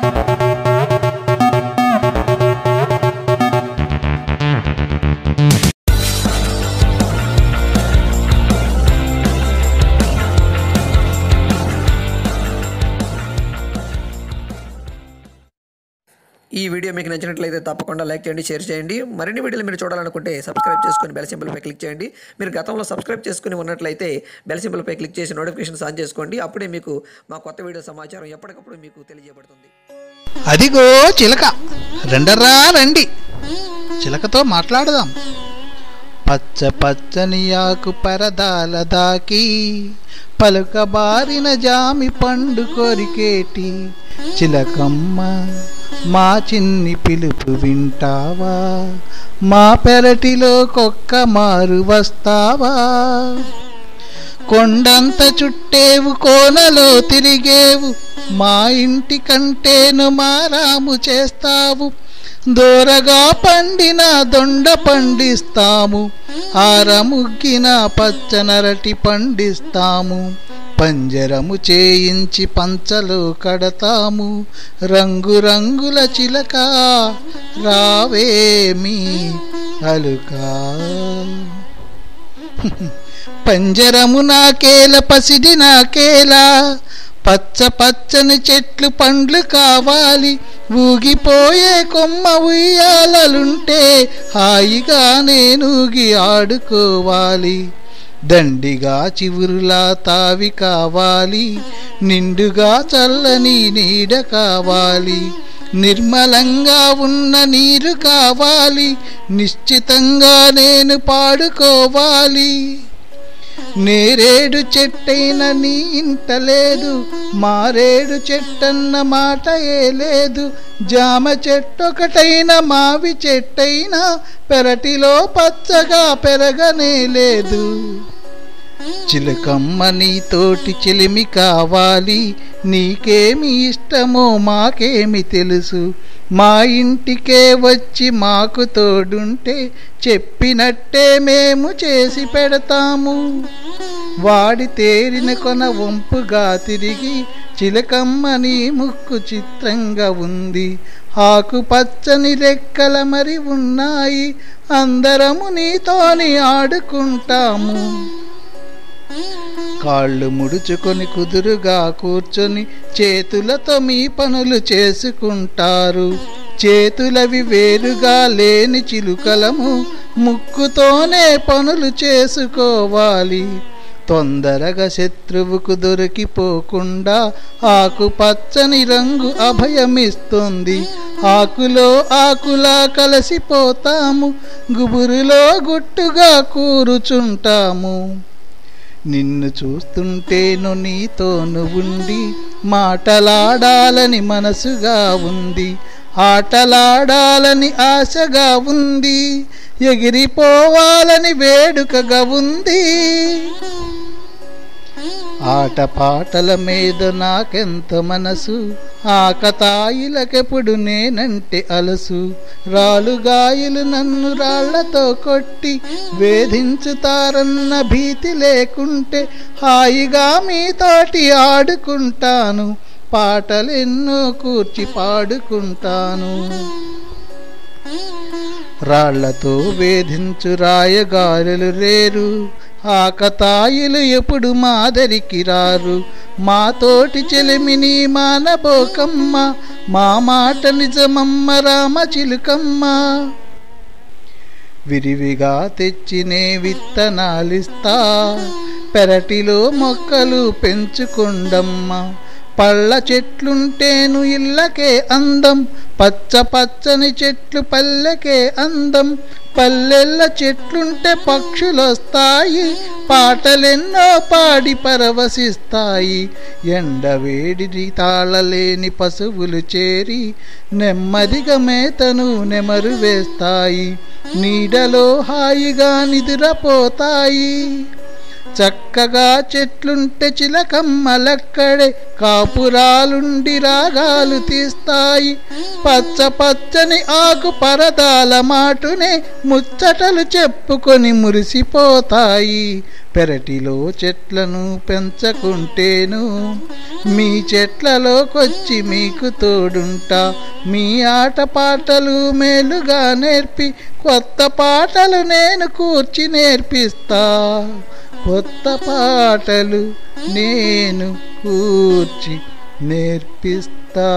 ఈ వీడియో మీకు నచ్చినట్లయితే తప్పకుండా లైక్ చేయండి, షేర్ చేయండి. మరిన్ని వీడియోలు మీరు చూడాలనుకుంటే సబ్స్క్రైబ్ చేసుకుని బెల్ సింబల్పై క్లిక్ చేయండి. మీరు గతంలో సబ్స్క్రైబ్ చేసుకుని ఉన్నట్లయితే బెల్ సింబల్పై క్లిక్ చేసి నోటిఫికేషన్స్ ఆన్ చేసుకోండి. అప్పుడే మీకు మా కొత్త వీడియో సమాచారం ఎప్పటికప్పుడు మీకు తెలియజేయబడుతుంది. అదిగో చిలక, రెండరా రండి, చిలకతో మాట్లాడదాం. పచ్చ పచ్చని ఆకు పరదాల దాకి పలుకబారిన జామి పండు కొరికేటి చిలకమ్మ, మా చిన్ని పిలుపు వింటావా? మా పెరటిలో కొక్క మారు వస్తావా? కొండంత చుట్టేవు, కోనలో తిరిగేవు, మా ఇంటి కంటేను మారాము చేస్తావు. దూరగా పండిన దొండ పండిస్తాము, ఆరముగ్గిన పచ్చనరటి పండిస్తాము. పంజరము చేయించి పంచలో కడతాము, రంగురంగుల చిలక రావేమి అలుకా. పంజరము నాకేల, పసిడి నాకేలా, పచ్చ పచ్చని చెట్లు పండ్లు కావాలి. ఊగిపోయే కొమ్మ ఉయ్యాలలుంటే హాయిగా నేనూగి ఆడుకోవాలి. దండిగా చివురులా తావి కావాలి, నిండుగా చల్లని నీడ కావాలి. నిర్మలంగా ఉన్న నీరు కావాలి, నిశ్చితంగా నేను పాడుకోవాలి. నేరేడు చెట్టైన నీ ఇంట లేదు, మారేడు చెట్టన్న మాట ఏ లేదు. జామ చెట్టొకటైన మావి చెట్టైనా పెరటిలో పచ్చగా పెరగనే లేదు. చిలకమ్మ నీతోటి చెలిమి కావాలి, నీకేమి ఇష్టమో మాకేమి తెలుసు. మా ఇంటికే వచ్చి మాకు తోడుంటే చెప్పినట్టే మేము చేసి పెడతాము. వాడి తేరిన కొన వంపుగా తిరిగి చిలకమ్మ నీ ముక్కు చిత్రంగా ఉంది. ఆకు పచ్చని రెక్కల మరి ఉన్నాయి, అందరము నీతోని ఆడుకుంటాము. కాళ్ళు ముడుచుకొని కుదురుగా కూర్చొని చేతులతో మీ పనులు చేసుకుంటారు. చేతులవి వేరుగా లేని చిలుకలము, ముక్కుతోనే పనులు చేసుకోవాలి. తొందరగా శత్రువుకు దొరికిపోకుండా ఆకు పచ్చని రంగు అభయమిస్తుంది. ఆకులో ఆకులా కలిసిపోతాము, గుబురులో గుట్టుగా కూరుచుంటాము. నిన్ను చూస్తుంటేను నీతోను ఉండి మాటలాడాలని మనసుగా ఉంది, ఆటలాడాలని ఆశగా ఉంది, ఎగిరిపోవాలని వేడుకగా ఉంది. ఆటపాటల మీద నాకెంత మనసు, ఆకతాయిలకెప్పుడు నేనంటే అలసు. రాలుగాయలు నన్ను రాళ్లతో కొట్టి వేధించుతారన్న భీతి లేకుంటే హాయిగా మీతోటి ఆడుకుంటాను, పాటలెన్నో కూర్చి పాడుకుంటాను. రాళ్లతో వేధించు రాయగారులు రేరు, ఆకతాయిలు ఎప్పుడు మాదరికి రారు. మాతోటి చెలిమిని మానబోకమ్మ, మా మాట నిజమమ్మ రామ చిలుకమ్మ. విరివిగా తెచ్చినే విత్తనాలిస్తా, పెరటిలో మొక్కలు పెంచుకుండమ్మ. పళ్ళ చెట్లుంటేను ఇళ్ళకే అందం, పచ్చ పచ్చని చెట్లు పల్లెకే అందం. పల్లెల్ల చెట్లుంటే పక్షులొస్తాయి, పాటలెన్నో పాడి పరవశిస్తాయి. ఎండవేడిని తాళలేని పశువులు చేరి నెమ్మదిగా మేతను నెమరు వేస్తాయి, నీడలో హాయిగా నిద్రపోతాయి. చక్కగా చెట్లుంటే చిలకమ్మలక్కడే కాపురాలుండి రాగాలు తీస్తాయి. పచ్చ పచ్చని ఆకు పరదాల మాటునే ముచ్చటలు చెప్పుకొని మురిసిపోతాయి. పెరటిలో చెట్లను పెంచకుంటేను మీ చెట్లలోకొచ్చి మీకు తోడుంటా. మీ ఆటపాటలు మేలుగా నేర్పి కొత్త పాటలు నేను కూర్చి నేర్పిస్తా. కొత్త పాటలు నేను కూర్చి నేర్పిస్తా.